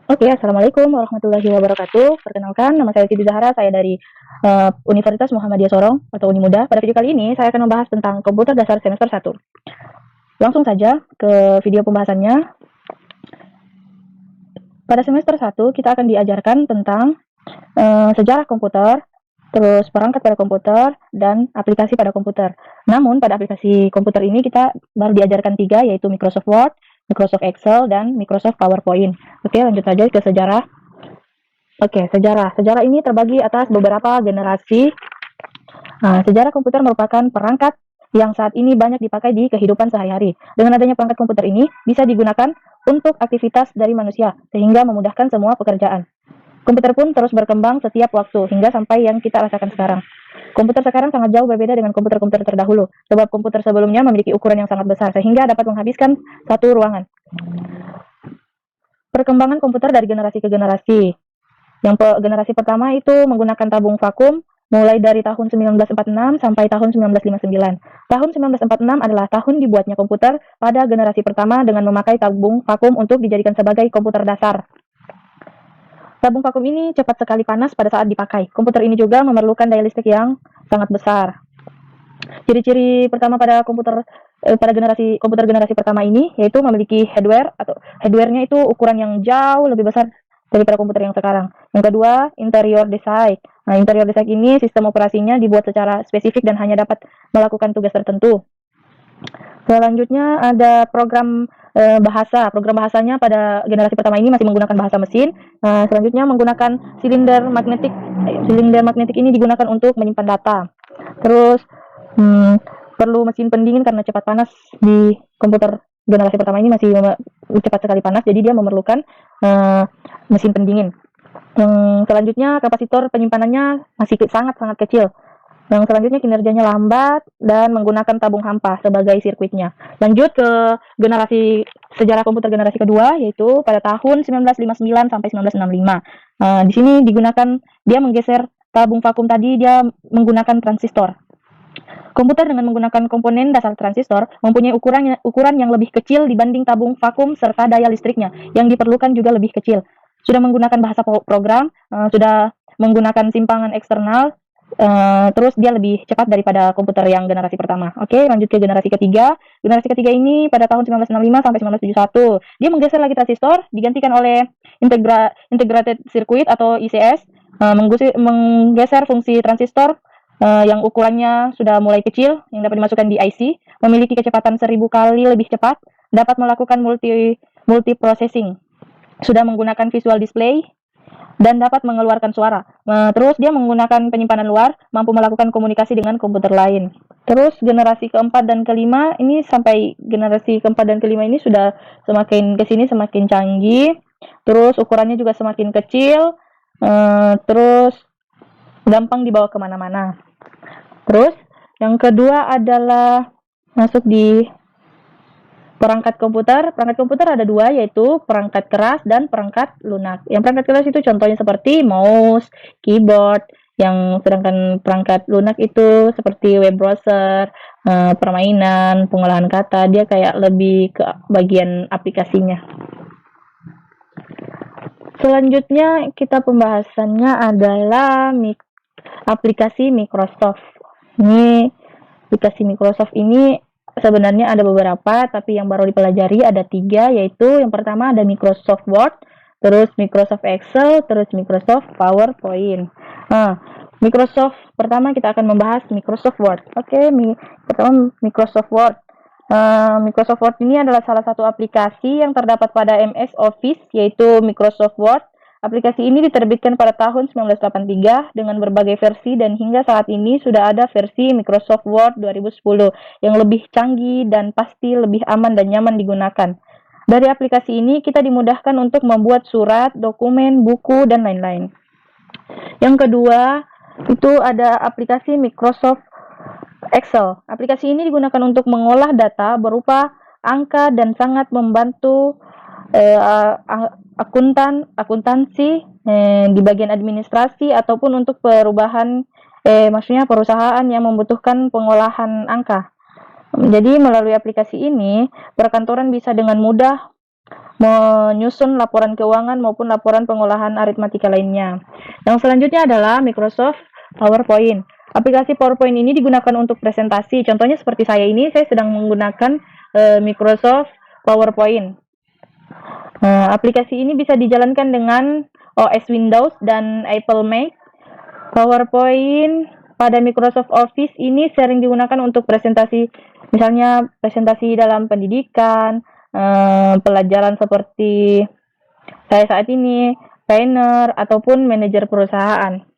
Oke, Assalamualaikum warahmatullahi wabarakatuh. Perkenalkan, nama saya Siti Zahra, saya dari Universitas Muhammadiyah Sorong atau Unimuda. Pada video kali ini, saya akan membahas tentang komputer dasar semester 1. Langsung saja ke video pembahasannya. Pada semester 1, kita akan diajarkan tentang sejarah komputer, terus perangkat pada komputer, dan aplikasi pada komputer. Namun, pada aplikasi komputer ini kita baru diajarkan 3, yaitu Microsoft Word, Microsoft Excel, dan Microsoft PowerPoint. Oke, lanjut saja ke sejarah. Oke, sejarah. Sejarah ini terbagi atas beberapa generasi. Sejarah komputer merupakan perangkat yang saat ini banyak dipakai di kehidupan sehari-hari. Dengan adanya perangkat komputer ini, bisa digunakan untuk aktivitas dari manusia, sehingga memudahkan semua pekerjaan. Komputer pun terus berkembang setiap waktu, hingga sampai yang kita rasakan sekarang. Komputer sekarang sangat jauh berbeda dengan komputer-komputer terdahulu, sebab komputer sebelumnya memiliki ukuran yang sangat besar, sehingga dapat menghabiskan satu ruangan. Perkembangan komputer dari generasi ke generasi. Yang generasi pertama itu menggunakan tabung vakum mulai dari tahun 1946 sampai tahun 1959. Tahun 1946 adalah tahun dibuatnya komputer pada generasi pertama dengan memakai tabung vakum untuk dijadikan sebagai komputer dasar. Tabung vakum ini cepat sekali panas pada saat dipakai. Komputer ini juga memerlukan daya listrik yang sangat besar. Ciri-ciri pertama pada pada komputer generasi pertama ini yaitu memiliki hardware-nya itu ukuran yang jauh lebih besar daripada komputer yang sekarang. Yang kedua, interior design. Interior design ini sistem operasinya dibuat secara spesifik dan hanya dapat melakukan tugas tertentu. Selanjutnya ada program bahasa. Program bahasanya pada generasi pertama ini masih menggunakan bahasa mesin. Selanjutnya menggunakan silinder magnetik. Silinder magnetik ini digunakan untuk menyimpan data. Terus perlu mesin pendingin karena cepat panas di komputer generasi pertama ini masih cepat sekali panas, jadi dia memerlukan mesin pendingin. Selanjutnya kapasitor penyimpanannya masih sangat-sangat kecil. Yang selanjutnya kinerjanya lambat dan menggunakan tabung hampa sebagai sirkuitnya. Lanjut ke sejarah komputer generasi kedua, yaitu pada tahun 1959 sampai 1965. Di sini dia menggeser tabung vakum tadi, dia menggunakan transistor. Komputer dengan menggunakan komponen dasar transistor mempunyai ukuran yang lebih kecil dibanding tabung vakum serta daya listriknya yang diperlukan juga lebih kecil. Sudah menggunakan bahasa program, sudah menggunakan simpangan eksternal, terus dia lebih cepat daripada komputer yang generasi pertama. Oke, lanjut ke generasi ketiga. Generasi ketiga ini pada tahun 1965 sampai 1971. Dia menggeser lagi transistor, digantikan oleh integrated circuit atau ICS, menggeser fungsi transistor yang ukurannya sudah mulai kecil, yang dapat dimasukkan di IC, memiliki kecepatan 1000 kali lebih cepat, dapat melakukan multiprocessing, sudah menggunakan visual display, dan dapat mengeluarkan suara. Terus dia menggunakan penyimpanan luar, mampu melakukan komunikasi dengan komputer lain. Terus generasi keempat dan kelima ini sudah semakin kesini semakin canggih. Terus ukurannya juga semakin kecil. Terus gampang dibawa kemana-mana. Terus yang kedua adalah masuk di perangkat komputer. Perangkat komputer ada dua, yaitu perangkat keras dan perangkat lunak. Yang perangkat keras itu contohnya seperti mouse, keyboard, sedangkan perangkat lunak itu seperti web browser, permainan, pengolahan kata. Dia kayak lebih ke bagian aplikasinya. Selanjutnya kita pembahasannya adalah aplikasi Microsoft. Ini aplikasi Microsoft ini sebenarnya ada beberapa, tapi yang baru dipelajari ada 3, yaitu yang pertama ada Microsoft Word, terus Microsoft Excel, terus Microsoft PowerPoint. Pertama kita akan membahas Microsoft Word. Oke, pertama Microsoft Word. Microsoft Word ini adalah salah satu aplikasi yang terdapat pada MS Office, yaitu Microsoft Word. Aplikasi ini diterbitkan pada tahun 1983 dengan berbagai versi dan hingga saat ini sudah ada versi Microsoft Word 2010 yang lebih canggih dan pasti lebih aman dan nyaman digunakan. Dari aplikasi ini kita dimudahkan untuk membuat surat, dokumen, buku, dan lain-lain. Yang kedua itu ada aplikasi Microsoft Excel. Aplikasi ini digunakan untuk mengolah data berupa angka dan sangat membantu akuntansi di bagian administrasi ataupun untuk maksudnya perusahaan yang membutuhkan pengolahan angka. Jadi melalui aplikasi ini perkantoran bisa dengan mudah menyusun laporan keuangan maupun laporan pengolahan aritmatika lainnya. Yang selanjutnya adalah Microsoft PowerPoint. Aplikasi PowerPoint ini digunakan untuk presentasi. Contohnya seperti saya ini, saya sedang menggunakan Microsoft PowerPoint. Aplikasi ini bisa dijalankan dengan OS Windows dan Apple Mac. PowerPoint pada Microsoft Office ini sering digunakan untuk presentasi, misalnya presentasi dalam pendidikan, pelajaran seperti saya saat ini, trainer, ataupun manajer perusahaan.